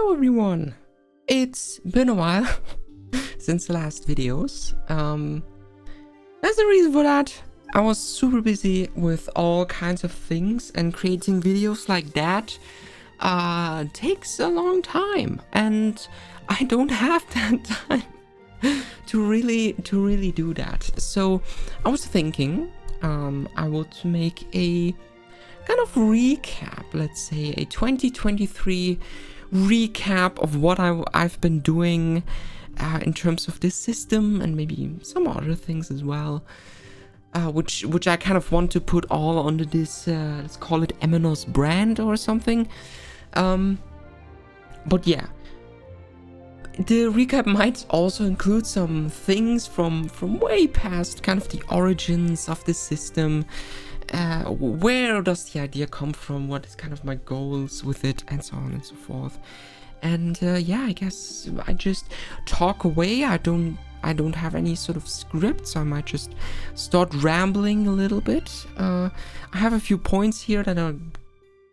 Hello everyone! It's been a while since the last videos. There's a reason for that. I was super busy with all kinds of things, and creating videos like that takes a long time, and I don't have that time to really do that. So I was thinking I would make a kind of recap, let's say a 2023 recap of what I've been doing in terms of this system, and maybe some other things as well, which I kind of want to put all under this let's call it Emenos brand or something. But yeah, the recap might also include some things from way past, kind of the origins of the system. Where does the idea come from? What is kind of my goals with it, and so on and so forth. And yeah, I guess I just talk away. I don't have any sort of script, so I might just start rambling a little bit. I have a few points here that I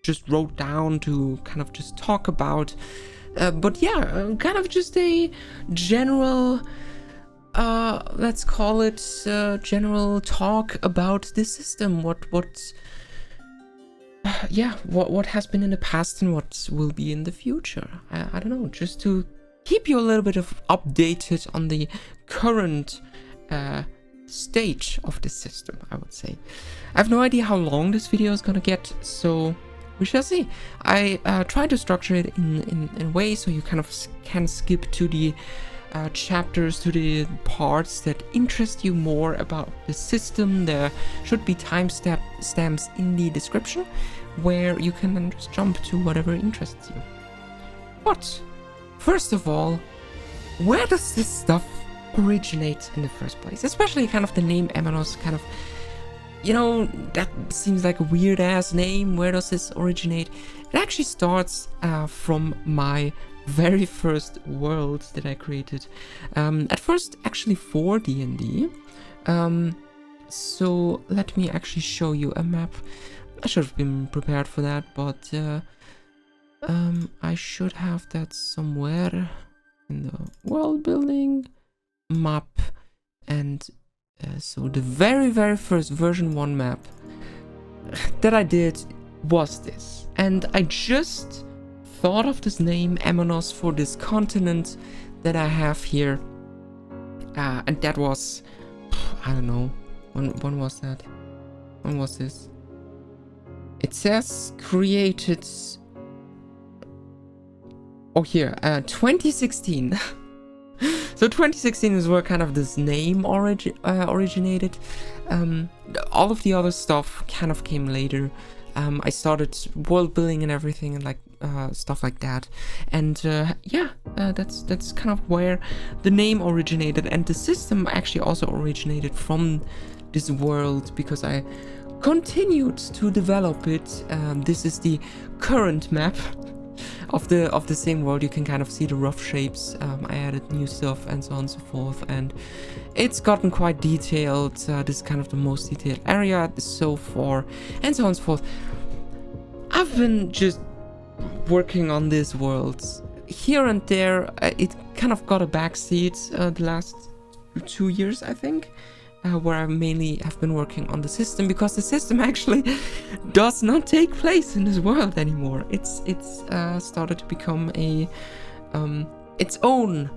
just wrote down to kind of just talk about. But yeah, kind of just a general, let's call it general talk about this system. What has been in the past and what will be in the future. I don't know, just to keep you a little bit of updated on the current stage of the system, I would say. I have no idea how long this video is gonna get, so we shall see. I try to structure it in a way so you kind of can skip to the chapters, to the parts that interest you more about the system. There should be timestamps in the description where you can then just jump to whatever interests you. But first of all, where does this stuff originate in the first place? Especially kind of the name Emenos, kind of, you know, that seems like a weird ass name. Where does this originate? It actually starts from my very first world that I created. At first, actually for D&D. So let me actually show you a map. I should have been prepared for that, but I should have that somewhere in the world building map. And so the very first version 1 map that I did was this. And I just thought of this name Emenos for this continent that I have here, and that was, I don't know, when was that? When was this? It says created, oh here, 2016. So 2016 is where kind of this name originated. All of the other stuff kind of came later. I started world building and everything, and like stuff like that, and yeah, that's kind of where the name originated, and the system actually also originated from this world because I continued to develop it. This is the current map of the same world. You can kind of see the rough shapes. I added new stuff and so on and so forth, and it's gotten quite detailed. This is kind of the most detailed area so far, and so on and so forth. I've been just working on this world here and there. It kind of got a backseat the last 2 years, I think, where I mainly have been working on the system, because the system actually does not take place in this world anymore. It's started to become a its own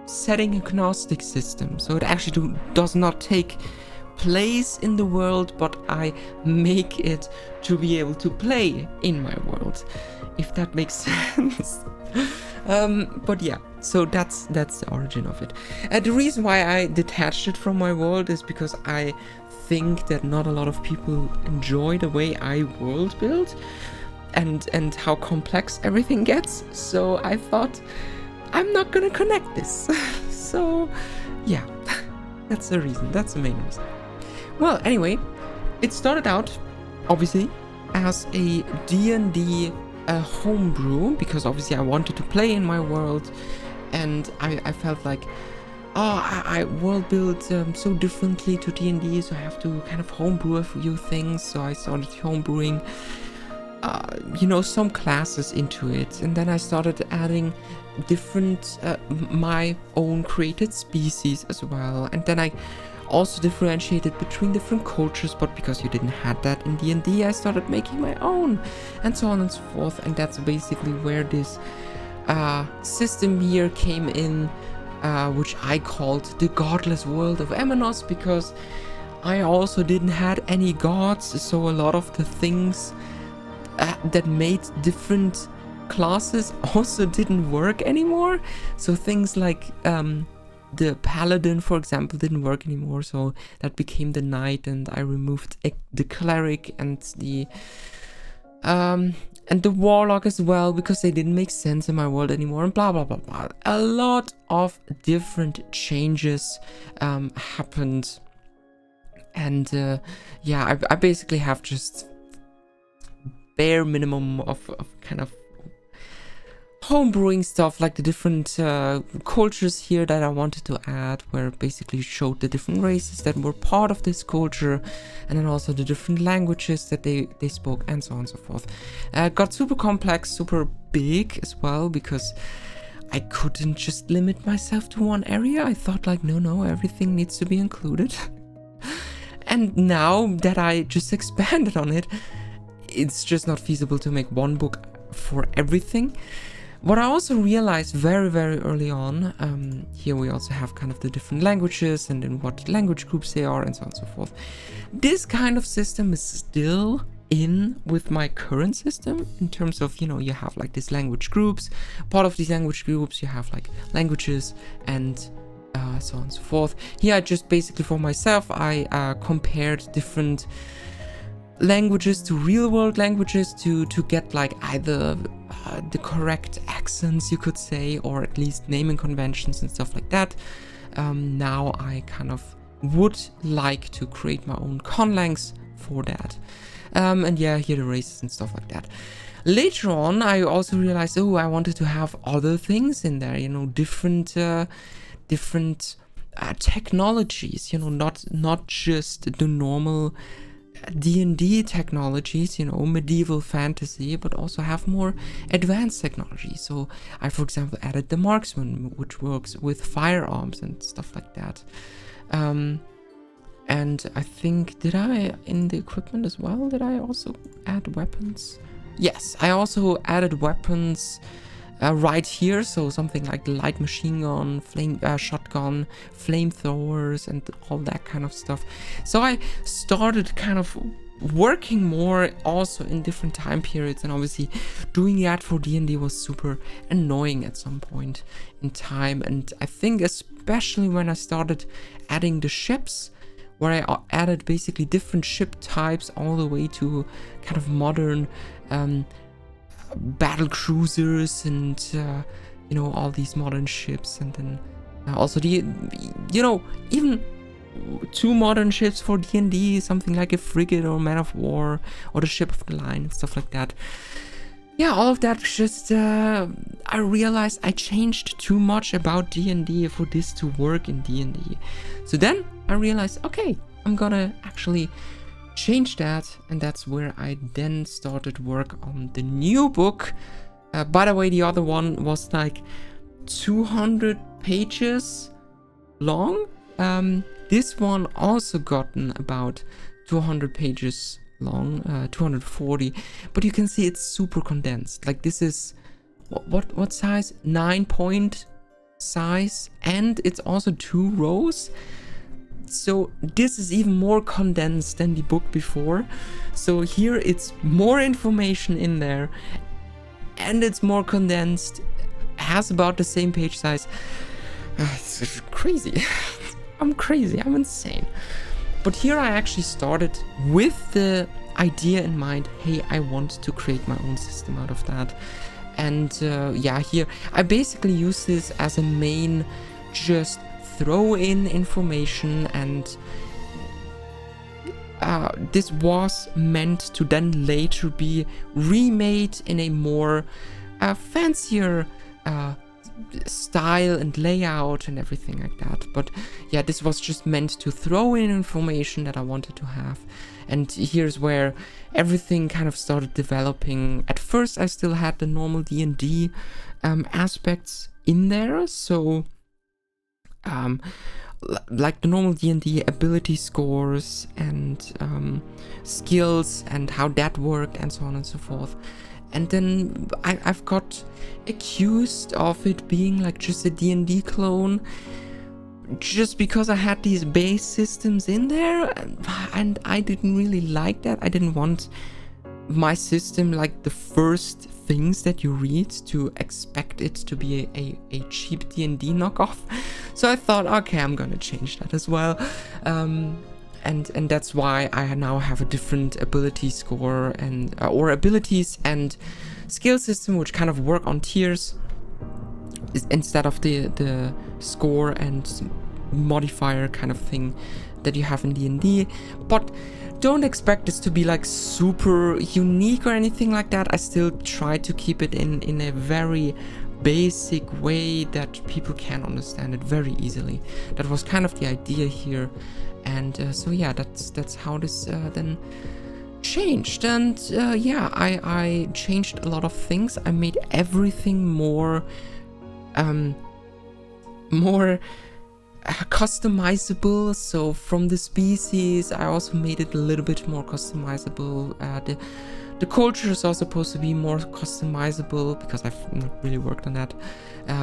setting agnostic system. So it actually does not take place in the world, but I make it to be able to play in my world, if that makes sense. But yeah, so that's the origin of it. The reason why I detached it from my world is because I think that not a lot of people enjoy the way I world build and how complex everything gets. So I thought, I'm not gonna connect this. So yeah, that's the reason. That's the main reason. Well, anyway, it started out obviously as a D&D homebrew, because obviously I wanted to play in my world, and I felt like, oh, I world build so differently to D&D, so I have to kind of homebrew a few things. So I started homebrewing some classes into it, and then I started adding different my own created species as well, and then I also differentiated between different cultures, but because you didn't have that in D&D, I started making my own, and so on and so forth. And that's basically where this system here came in, which I called the godless world of Emenos, because I also didn't have any gods, so a lot of the things that made different classes also didn't work anymore. So things like the paladin, for example, didn't work anymore, so that became the knight, and I removed the cleric and the warlock as well, because they didn't make sense in my world anymore, and blah blah blah blah. A lot of different changes happened, and I basically have just bare minimum of kind of homebrewing stuff, like the different cultures here that I wanted to add, where basically showed the different races that were part of this culture, and then also the different languages that they spoke, and so on and so forth. Got super complex, super big as well, because I couldn't just limit myself to one area. I thought like, no, everything needs to be included. And now that I just expanded on it, it's just not feasible to make one book for everything. What I also realized very, very early on, here we also have kind of the different languages and in what language groups they are, and so on and so forth. This kind of system is still in with my current system, in terms of, you have like these language groups. Part of these language groups, you have like languages and so on and so forth. Here I just basically for myself, I compared different languages to real world languages to get like either the correct accents, you could say, or at least naming conventions and stuff like that. Now I kind of would like to create my own conlangs for that. And yeah, here the races and stuff like that. Later on, I also realized, I wanted to have other things in there, different technologies, not just the normal D&D technologies, medieval fantasy, but also have more advanced technology. So I, for example, added the marksman, which works with firearms and stuff like that. And I think, did I, in the equipment as well, did I also add weapons? Yes, I also added weapons right here, so something like light machine gun, shotgun, flamethrowers, and all that kind of stuff. So I started kind of working more also in different time periods, and obviously doing that for D&D was super annoying at some point in time. And I think especially when I started adding the ships, where I added basically different ship types all the way to kind of modern battle cruisers and all these modern ships, and then also the even 2 modern ships for D&D, something like a frigate or man of war or the ship of the line and stuff like that. Yeah, all of that just I realized I changed too much about D&D for this to work in D&D. So then I realized, okay, I'm gonna actually change that, and that's where I then started work on the new book. By the way, the other one was like 200 pages long. This one also gotten about 200 pages long, 240, but you can see it's super condensed. Like this is what size? 9-point size, and it's also 2 rows. So this is even more condensed than the book before. So here it's more information in there, and it's more condensed, has about the same page size. It's crazy. I'm crazy, I'm insane. But here I actually started with the idea in mind, hey, I want to create my own system out of that. And here I basically use this as a main just throw in information, and this was meant to then later be remade in a more fancier style and layout and everything like that. But yeah, this was just meant to throw in information that I wanted to have. And here's where everything kind of started developing. At first, I still had the normal D&D aspects in there. So, like the normal D&D ability scores and skills and how that worked and so on and so forth. And then I've got accused of it being like just a D&D clone, just because I had these base systems in there, and I didn't really like that. I didn't want my system, like the first things that you read, to expect it to be a cheap D&D knockoff. So I thought, okay, I'm gonna change that as well. And that's why I now have a different ability score and or abilities and skill system, which kind of work on tiers instead of the score and modifier kind of thing that you have in D&D. But don't expect this to be like super unique or anything like that. I still try to keep it in a very basic way that people can understand it very easily. That was kind of the idea here. And so yeah, that's how this then changed. And yeah, I changed a lot of things. I made everything more customizable. So from the species, I also made it a little bit more customizable. The cultures are supposed to be more customizable because I've not really worked on that,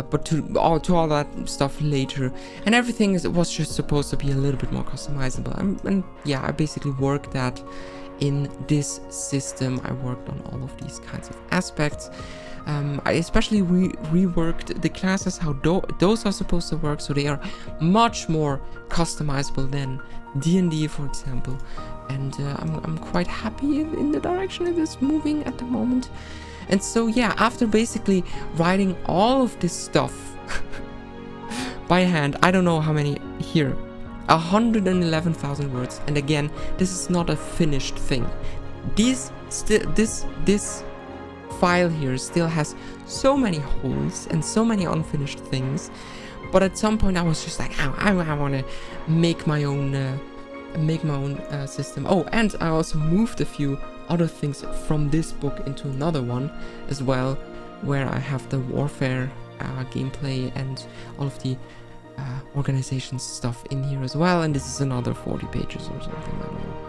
but to all that stuff later. And everything was just supposed to be a little bit more customizable. And yeah, I basically worked that in this system. I worked on all of these kinds of aspects. I especially reworked the classes, how those are supposed to work, so they are much more customizable than D&D, for example. And I'm quite happy in the direction it is moving at the moment. And so yeah, after basically writing all of this stuff by hand, I don't know how many here, 111,000 words. And again, this is not a finished thing. This file here still has so many holes and so many unfinished things. But at some point I was just like, I want to make my own system. Oh, and I also moved a few other things from this book into another one as well, where I have the warfare gameplay and all of the organization stuff in here as well. And this is another 40 pages or something, I don't know.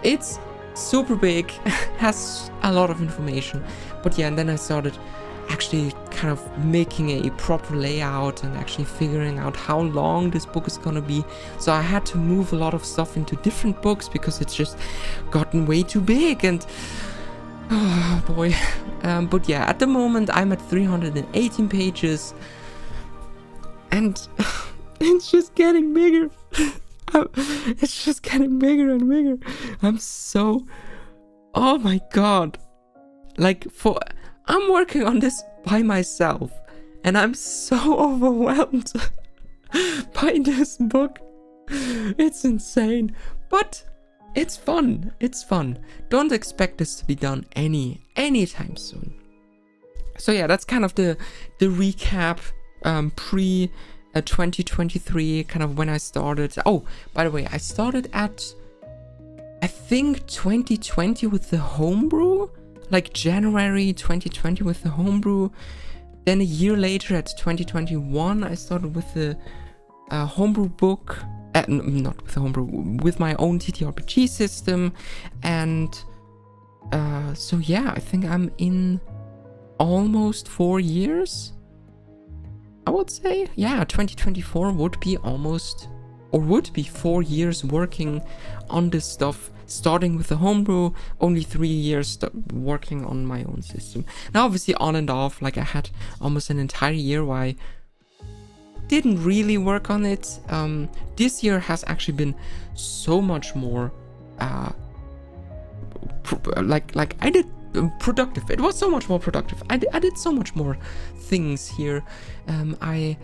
It's super big, has a lot of information. But yeah, and then I started actually kind of making a proper layout and actually figuring out how long this book is gonna be. So I had to move a lot of stuff into different books because it's just gotten way too big. And oh boy. But yeah, at the moment I'm at 318 pages and it's just getting bigger. It's just getting bigger and bigger. Oh my god. Like, I'm working on this by myself, and I'm so overwhelmed by this book. It's insane, but it's fun. It's fun. Don't expect this to be done anytime soon. So yeah, that's kind of the recap pre 2023, kind of when I started. Oh, by the way, I started at, I think, 2020 with the homebrew. Like January 2020 with the homebrew. Then a year later at 2021 I started with the homebrew book. Not with the homebrew, with my own TTRPG system. And so yeah, I think I'm in almost 4 years, I would say. Yeah, 2024 would be almost, or would be 4 years working on this stuff. Starting with the homebrew, only 3 years working on my own system. Now obviously on and off, like I had almost an entire year where I didn't really work on it. This year has actually been so much more productive. It was so much more productive. I did so much more things here. I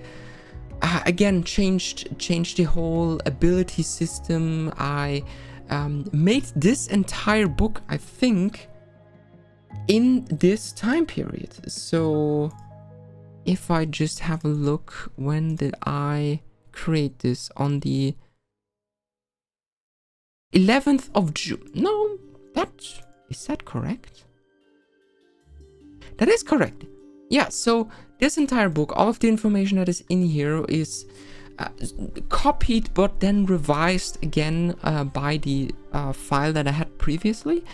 again changed the whole ability system. I made this entire book, I think, in this time period. So if I just have a look, when did I create this? On the 11th of June. No, is that correct? That is correct. Yeah, so this entire book, all of the information that is in here is copied but then revised again by the file that I had previously.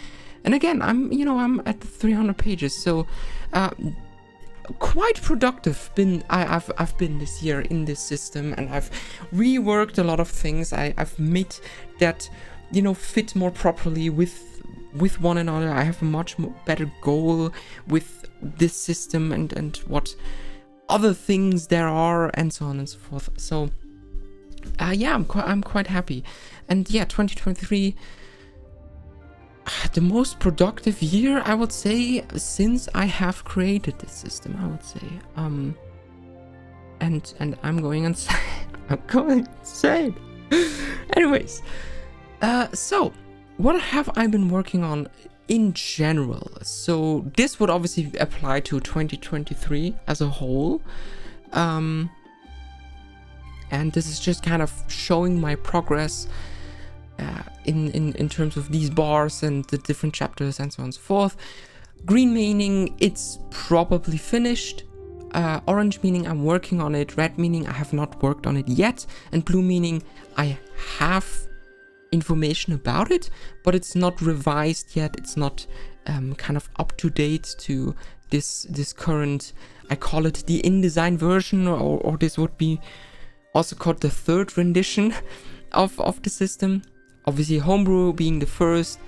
And again, I'm at 300 pages, so quite productive I've been this year in this system, and I've reworked a lot of things. I've made that fit more properly with one another. I have a much better goal with this system and what other things there are, and so on and so forth. So yeah, I'm quite happy. And yeah, 2023, the most productive year, I would say, since I have created this system, I would say. And I'm going insane. I'm going insane. Anyways, so what have I been working on in general? So this would obviously apply to 2023 as a whole. And this is just kind of showing my progress in terms of these bars and the different chapters and so on and so forth. Green meaning it's probably finished. Orange meaning I'm working on it. Red meaning I have not worked on it yet. And blue meaning I have information about it, but it's not revised yet. It's not kind of up to date to this current, I call it the InDesign version, or this would be also called the third rendition of the system. Obviously Homebrew being the first,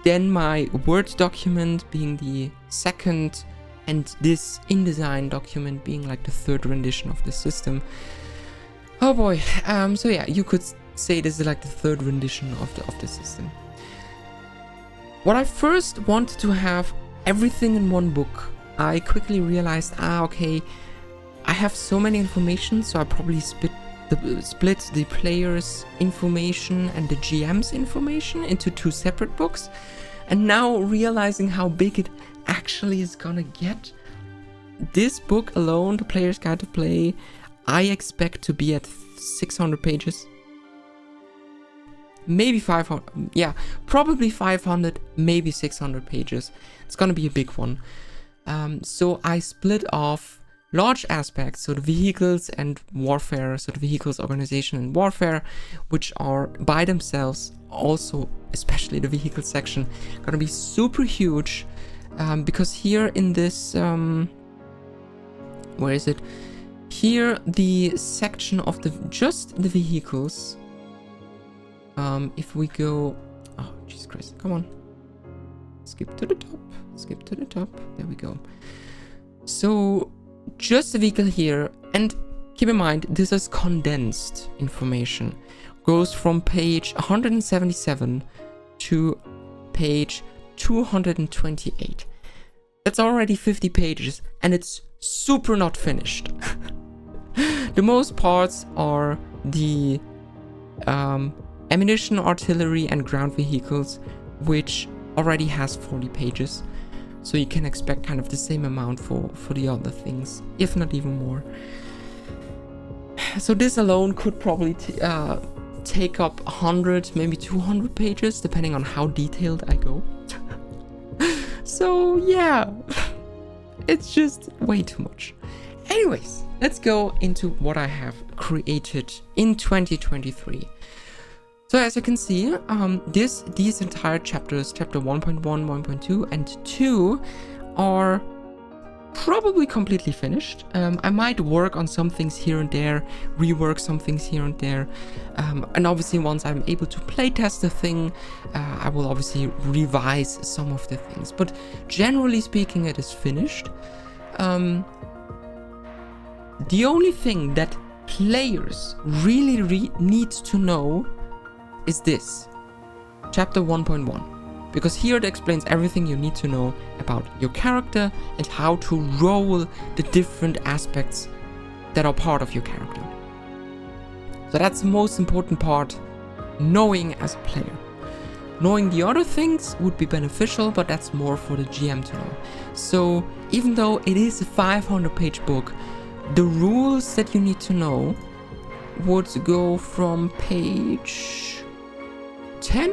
then my Word document being the second, and this InDesign document being like the third rendition of the system. Oh boy. So yeah, you could say this is like the third rendition of the system. What I first wanted to have everything in one book, I quickly realized, okay, I have so many information, so I probably split the players' information and the GM's information into two separate books. And now realizing how big it actually is gonna get, this book alone, The Player's Guide to Play, I expect to be at 600 pages. Maybe 500, yeah, probably 500, maybe 600 pages. It's gonna be a big one. So I split off large aspects, so the vehicles and warfare, so the vehicles, organization, and warfare, which are by themselves also, especially the vehicle section, gonna be super huge, because here in this, where is it? Here, the section of just the vehicles, if we go, oh, Jesus Christ, come on, skip to the top, there we go. So, just the vehicle here, and keep in mind, this is condensed information, goes from page 177 to page 228. That's already 50 pages, and it's super not finished. The most parts are the ammunition, artillery, and ground vehicles, which already has 40 pages. So you can expect kind of the same amount for the other things, if not even more. So this alone could probably take up 100, maybe 200 pages, depending on how detailed I go. So yeah, it's just way too much. Anyways, let's go into what I have created in 2023. So as you can see, these entire chapters, chapter 1.1, 1.2, and 2, are probably completely finished. I might work on some things here and there, rework some things here and there, and obviously once I'm able to playtest the thing, I will obviously revise some of the things. But generally speaking, it is finished. The only thing that players really need to know is this, chapter 1.1, because here it explains everything you need to know about your character and how to roll the different aspects that are part of your character. So that's the most important part, knowing as a player. Knowing the other things would be beneficial, but that's more for the GM to know. So even though it is a 500-page book, the rules that you need to know would go from page 10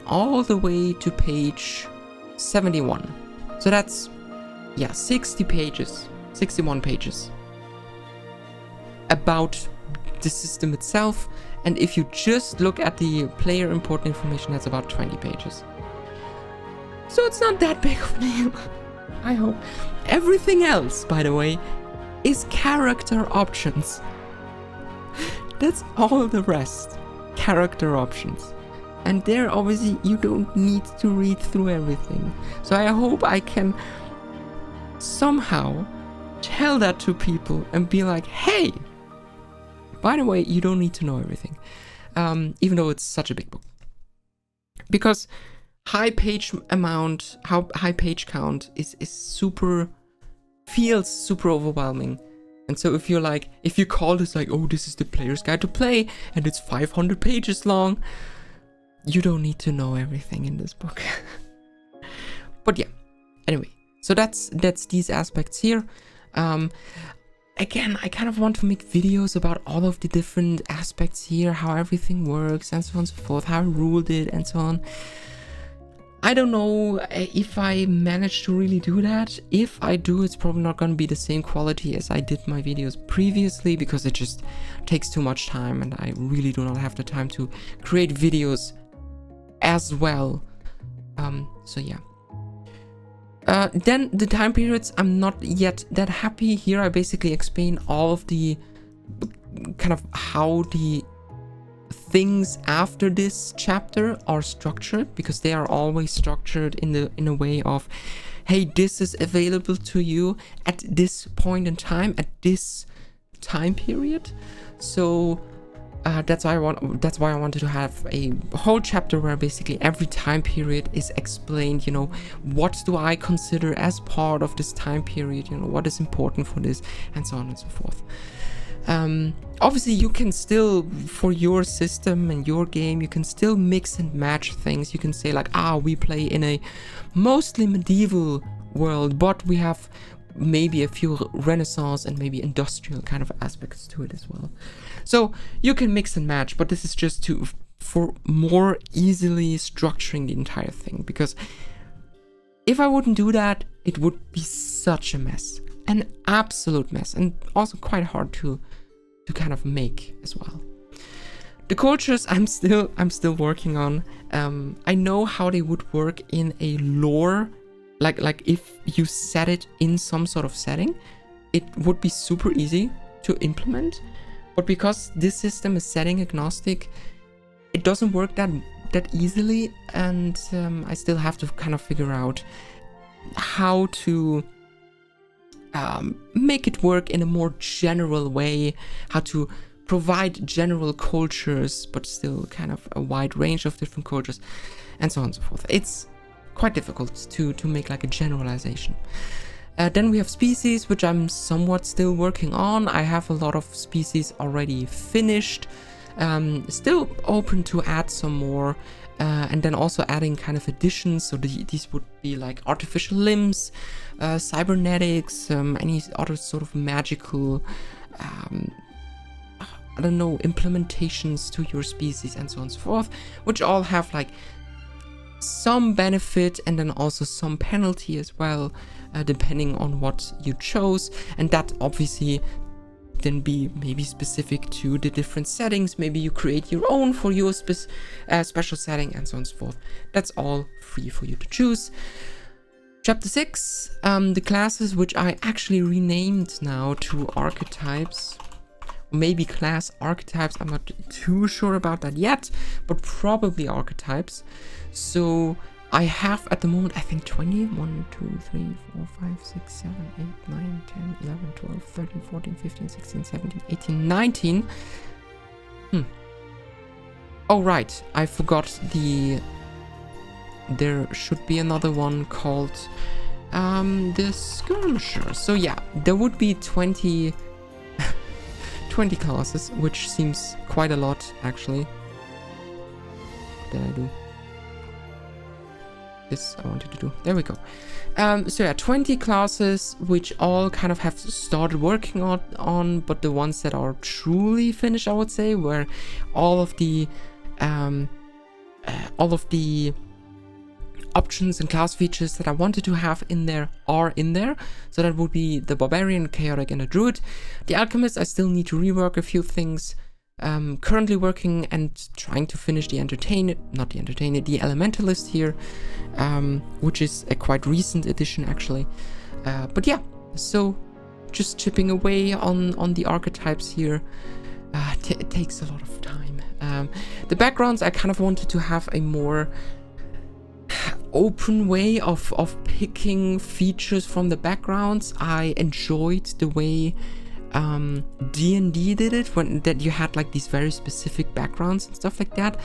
all the way to page 71. So that's, yeah, 60 pages, 61 pages about the system itself. And if you just look at the player important information, that's about 20 pages. So it's not that big of a deal, I hope. Everything else, by the way, is character options. That's all the rest. Character options. And there, obviously, you don't need to read through everything. So I hope I can somehow tell that to people and be like, hey, by the way, you don't need to know everything. Even though it's such a big book. Because high page count is super, feels super overwhelming. And so if you call this like, oh, this is the player's guide to play, and it's 500 pages long, you don't need to know everything in this book. But yeah, anyway, so that's these aspects here. Again, I kind of want to make videos about all of the different aspects here, how everything works, and so on and so forth, how I ruled it, and so on. I don't know if I manage to really do that. If I do, it's probably not going to be the same quality as I did my videos previously, because it just takes too much time, and I really do not have the time to create videos as well. So yeah. Then the time periods, I'm not yet that happy. Here I basically explain all of the kind of how the things after this chapter are structured, because they are always structured in a way of, hey, this is available to you at this point in time, at this time period. So that's why I wanted to have a whole chapter where basically every time period is explained. You know, what do I consider as part of this time period? You know, what is important for this, and so on and so forth. Obviously, you can still, for your system and your game, you can still mix and match things. You can say like, we play in a mostly medieval world, but we have maybe a few Renaissance and maybe industrial kind of aspects to it as well. So you can mix and match, but this is just for more easily structuring the entire thing, because if I wouldn't do that, it would be such a mess, an absolute mess, and also quite hard to kind of make as well. The cultures I'm still working on. I know how they would work in a lore, like if you set it in some sort of setting, it would be super easy to implement. But because this system is setting agnostic, it doesn't work that easily, and I still have to kind of figure out how to make it work in a more general way, how to provide general cultures, but still kind of a wide range of different cultures, and so on and so forth. It's quite difficult to make like a generalization. Then we have species, which I'm somewhat still working on. I have a lot of species already finished, still open to add some more, and then also adding kind of additions. So these would be like artificial limbs, cybernetics, any other sort of magical, I don't know, implementations to your species, and so on and so forth, which all have like some benefit and then also some penalty as well, depending on what you chose. And that obviously then be maybe specific to the different settings. Maybe you create your own for your special setting, and so on and so forth. That's all free for you to choose. Chapter 6, the classes, which I actually renamed now to Archetypes. Maybe class Archetypes, I'm not too sure about that yet, but probably Archetypes. So I have at the moment, I think 20, 1, 2, 3, 4, 5, 6, 7, 8, 9, 10, 11, 12, 13, 14, 15, 16, 17, 18, 19. Oh right, I forgot there should be another one called the Skirmisher. So yeah, there would be 20 classes, which seems quite a lot actually. What did I do? this I wanted to do. There we go. So yeah, 20 classes, which all kind of have started working on, but the ones that are truly finished, I would say, where all of the options and class features that I wanted to have in there are in there. So that would be the Barbarian, Chaotic, and the Druid. The Alchemist, I still need to rework a few things. Currently working and trying to finish the Elementalist here, which is a quite recent addition actually. But yeah, so just chipping away on the archetypes here. It takes a lot of time. The backgrounds, I kind of wanted to have a more open way of picking features from the backgrounds. I enjoyed the way D&D did it, that you had like these very specific backgrounds and stuff like that.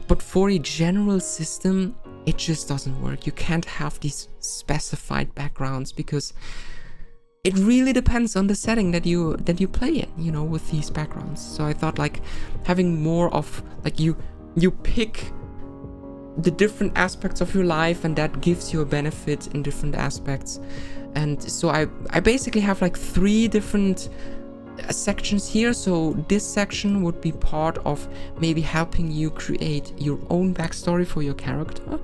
But for a general system, it just doesn't work. You can't have these specified backgrounds because it really depends on the setting that you play in, you know, with these backgrounds. So I thought like having more of like you pick the different aspects of your life, and that gives you a benefit in different aspects. And so I basically have like 3 different sections here. So this section would be part of maybe helping you create your own backstory for your character.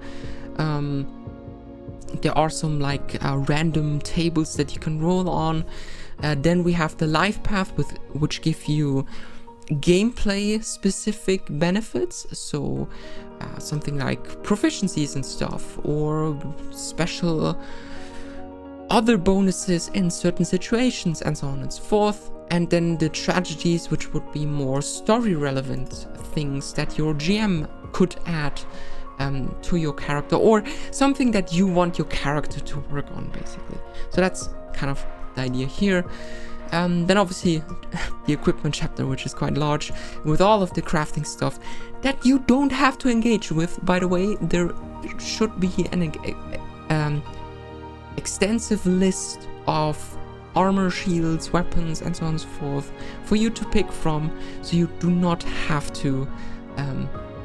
There are some like random tables that you can roll on. Then we have the life path, which give you gameplay specific benefits. So something like proficiencies and stuff, or special other bonuses in certain situations, and so on and so forth. And then the tragedies, which would be more story relevant things that your GM could add to your character, or something that you want your character to work on, basically. So that's kind of the idea here. Then obviously the equipment chapter, which is quite large, with all of the crafting stuff that you don't have to engage with. By the way, there should be an extensive list of armor, shields, weapons, and so on and so forth for you to pick from, so you do not have to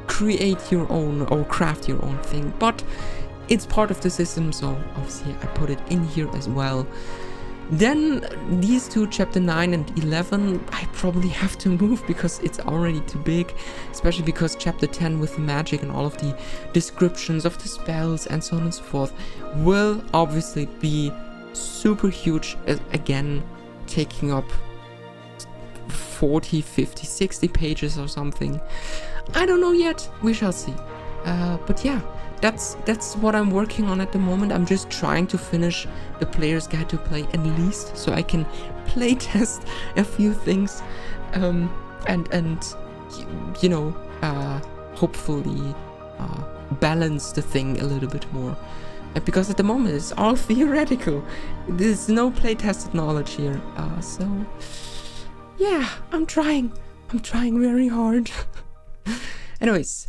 create your own or craft your own thing. But it's part of the system, so obviously I put it in here as well. Then these two, chapter 9 and 11, I probably have to move because it's already too big, especially because chapter 10 with the magic and all of the descriptions of the spells and so on and so forth will obviously be super huge, again taking up 40, 50, 60 pages or something. I don't know yet, we shall see. But yeah, that's what I'm working on at the moment. I'm just trying to finish the player's guide to play at least, so I can play test a few things, and you know, hopefully balance the thing a little bit more. Because at the moment it's all theoretical. There's no play tested knowledge here. So yeah, I'm trying very hard. Anyways,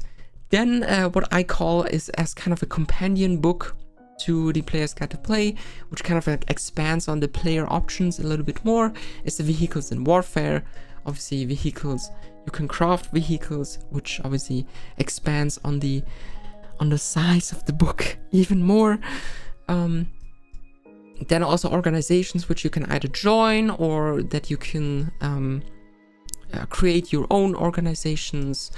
then what I call is as kind of a companion book to the player's guide to play, which kind of like expands on the player options a little bit more, is the vehicles in warfare. Obviously vehicles, you can craft vehicles, which obviously expands on the size of the book even more. Then also organizations, which you can either join or that you can create your own organizations.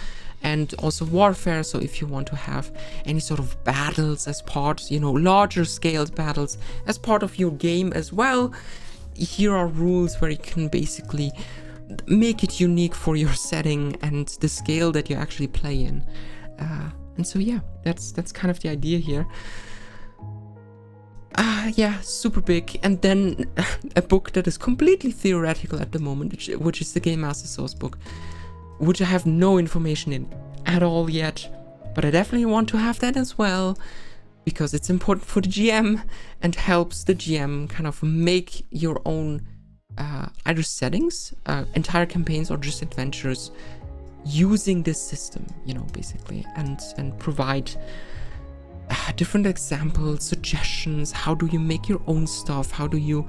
And also warfare, so if you want to have any sort of battles as part, you know, larger scaled battles as part of your game as well, here are rules where you can basically make it unique for your setting and the scale that you actually play in. And so yeah, that's kind of the idea here. Yeah, super big. And then a book that is completely theoretical at the moment, which is the Gamemasters Sourcebook, which I have no information in at all yet, but I definitely want to have that as well, because it's important for the GM and helps the GM kind of make your own either settings, entire campaigns, or just adventures using this system, you know, basically, and provide different examples, suggestions. How do you make your own stuff? How do you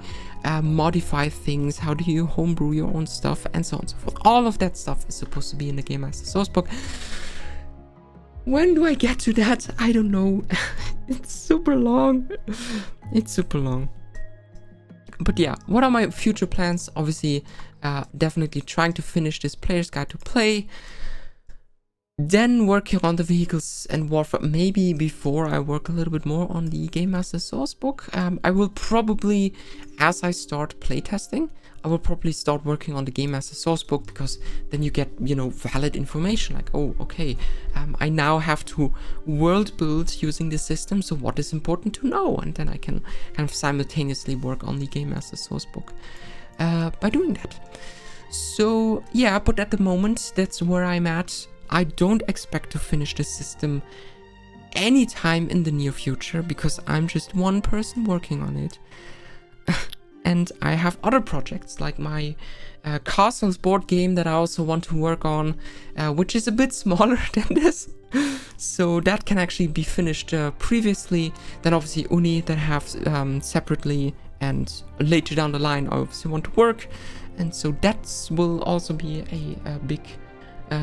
modify things? How do you homebrew your own stuff? And so on and so forth. All of that stuff is supposed to be in the Gamemasters Sourcebook. When do I get to that? I don't know. It's super long. It's super long. But yeah, what are my future plans? Obviously, definitely trying to finish this Player's Guide to Play. Then working on the vehicles and warfare. Maybe before I work a little bit more on the Gamemasters Sourcebook. I will probably, as I start playtesting, I will probably start working on the Gamemasters Sourcebook, because then you get, you know, valid information like, oh, okay, I now have to world build using the system, so what is important to know? And then I can kind of simultaneously work on the Gamemasters Sourcebook by doing that. So yeah, but at the moment, that's where I'm at. I don't expect to finish the system anytime in the near future, because I'm just one person working on it. And I have other projects like my Castles board game that I also want to work on, which is a bit smaller than this. So that can actually be finished previously. Then obviously Uni that I have separately, and later down the line I obviously want to work. And so that will also be a big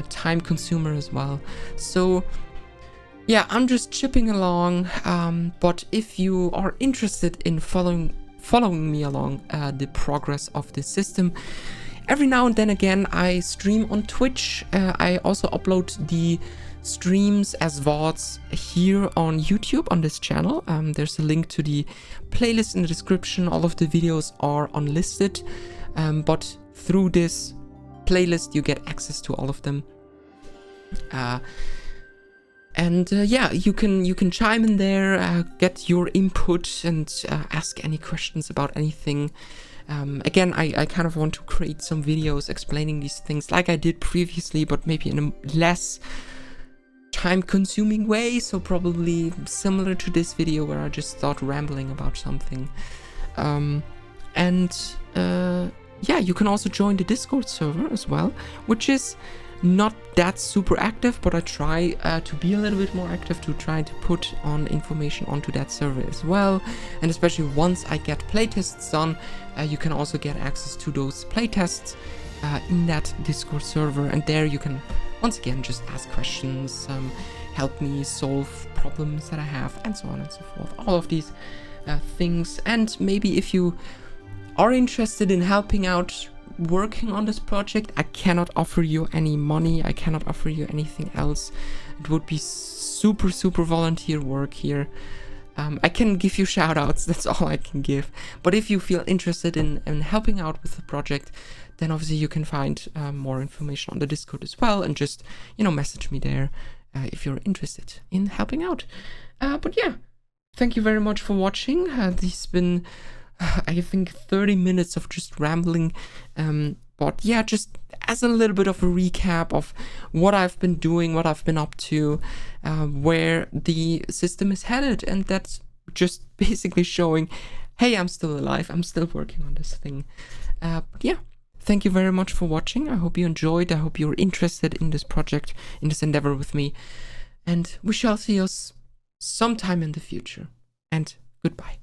time consumer as well. So yeah, I'm just chipping along, but if you are interested in following me along the progress of this system, every now and then again I stream on Twitch. I also upload the streams as VODs here on YouTube on this channel. There's a link to the playlist in the description. All of the videos are unlisted, but through this playlist you get access to all of them. Yeah, you can chime in there, get your input, and ask any questions about anything. Again, I kind of want to create some videos explaining these things like I did previously, but maybe in a less time-consuming way, so probably similar to this video where I just start rambling about something. Yeah, you can also join the Discord server as well, which is not that super active, but I try to be a little bit more active, to try to put on information onto that server as well. And especially once I get playtests done, you can also get access to those playtests in that Discord server, and there you can once again just ask questions, help me solve problems that I have, and so on and so forth. All of these things. And maybe if you are interested in helping out working on this project, I cannot offer you any money, I cannot offer you anything else. It would be super volunteer work here. I can give you shout outs, that's all I can give. But if you feel interested in helping out with the project, then obviously you can find more information on the Discord as well, and just, you know, message me there if you're interested in helping out. But yeah, thank you very much for watching. This has been I think 30 minutes of just rambling, but yeah, just as a little bit of a recap of what I've been doing, what I've been up to, where the system is headed, and that's just basically showing, hey, I'm still alive, I'm still working on this thing. But yeah, thank you very much for watching. I hope you enjoyed, I hope you're interested in this project, in this endeavor with me, and we shall see us sometime in the future, and goodbye.